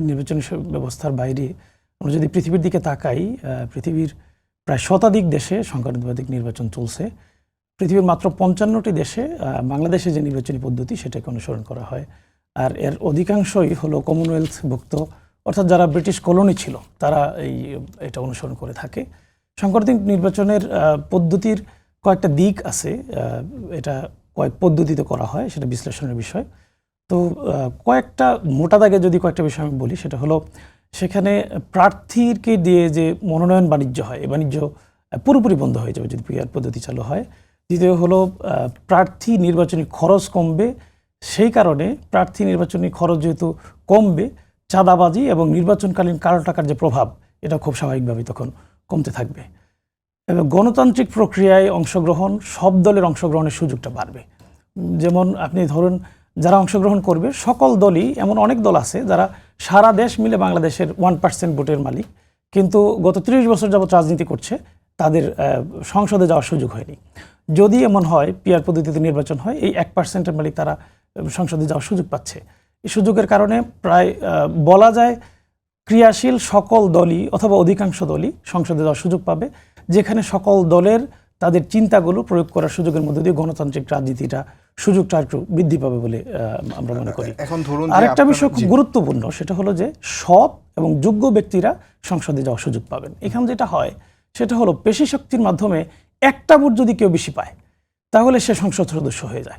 নির্বাচনী ব্যবস্থার বাইরে আমরা যদি পৃথিবীর দিকে তাকাই, পৃথিবীর প্রায় শতাধিক দেশে সংখ্যানুপাতিক নির্বাচন চলছে। পৃথিবীর মাত্র ৫৫টি দেশে বাংলাদেশে যে নির্বাচনী পদ্ধতি সেটাকে অনুসরণ করা হয়, আর এর অধিকাংশই হলো কমনওয়েলথভুক্ত, অর্থাৎ যারা ব্রিটিশ কলোনি ছিল তারা এটা অনুসরণ করে থাকে। সাংগঠনিক নির্বাচনের পদ্ধতির কয়েকটা দিক আছে, এটা কয়েক পদ্ধতিতে করা হয়, সেটা বিশ্লেষণের বিষয়। তো কয়েকটা মোটা দাগে যদি কয়েকটা বিষয় আমি বলি, সেটা হলো সেখানে প্রার্থীকে দিয়ে যে মনোনয়ন বাণিজ্য হয়, এই বাণিজ্য পুরোপুরি বন্ধ হয়ে যাবে যদি পিআর পদ্ধতি চালু হয়। দ্বিতীয় হলো প্রার্থী নির্বাচনী খরচ কমবে, সেই কারণে প্রার্থী নির্বাচনী খরচ যেহেতু কমবে, চাঁদাবাজি এবং নির্বাচনকালীন কালো টাকার যে প্রভাব, এটা খুব স্বাভাবিকভাবে তখন কমতে থাকবে। এবং গণতান্ত্রিক প্রক্রিয়ায় অংশগ্রহণ, সব দলের অংশগ্রহণের সুযোগটা বাড়বে। যেমন আপনি ধরুন, যারা অংশগ্রহণ করবে সকল দলই, এমন অনেক দল আছে যারা সারা দেশ মিলে বাংলাদেশের 1% ভোটের মালিক, কিন্তু গত 30 বছর যাবত রাজনীতি করছে, তাদের সংসদে যাওয়ার সুযোগ হয়নি। যদি এমন হয় পিআর পদ্ধতিতে নির্বাচন হয়, এই 1%-এর মালিক তারা সংসদে যাওয়ার সুযোগ পাচ্ছে। এই সুযোগের কারণে প্রায় বলা যায় ক্রিয়াশীল সকল দলই অথবা অধিকাংশ দলই সংসদে যাওয়ার সুযোগ পাবে, যেখানে সকল দলের তাদের চিন্তাগুলো প্রয়োগ করার সুযোগের মধ্যে দিয়ে গণতান্ত্রিক রাজনীতিটা সুযোগটা একটু বৃদ্ধি পাবে বলে আমরা মনে করি। এখন ধরুন আরেকটা বিষয় খুব গুরুত্বপূর্ণ, সেটা হলো যে সৎ এবং যোগ্য ব্যক্তিরা সংসদে যাওয়ার সুযোগ পাবেন। এখানে যেটা হয় সেটা হলো পেশি শক্তির মাধ্যমে একটা ভোট যদি কেউ বেশি পায়, তাহলে সে সংসদ সদস্য হয়ে যায়।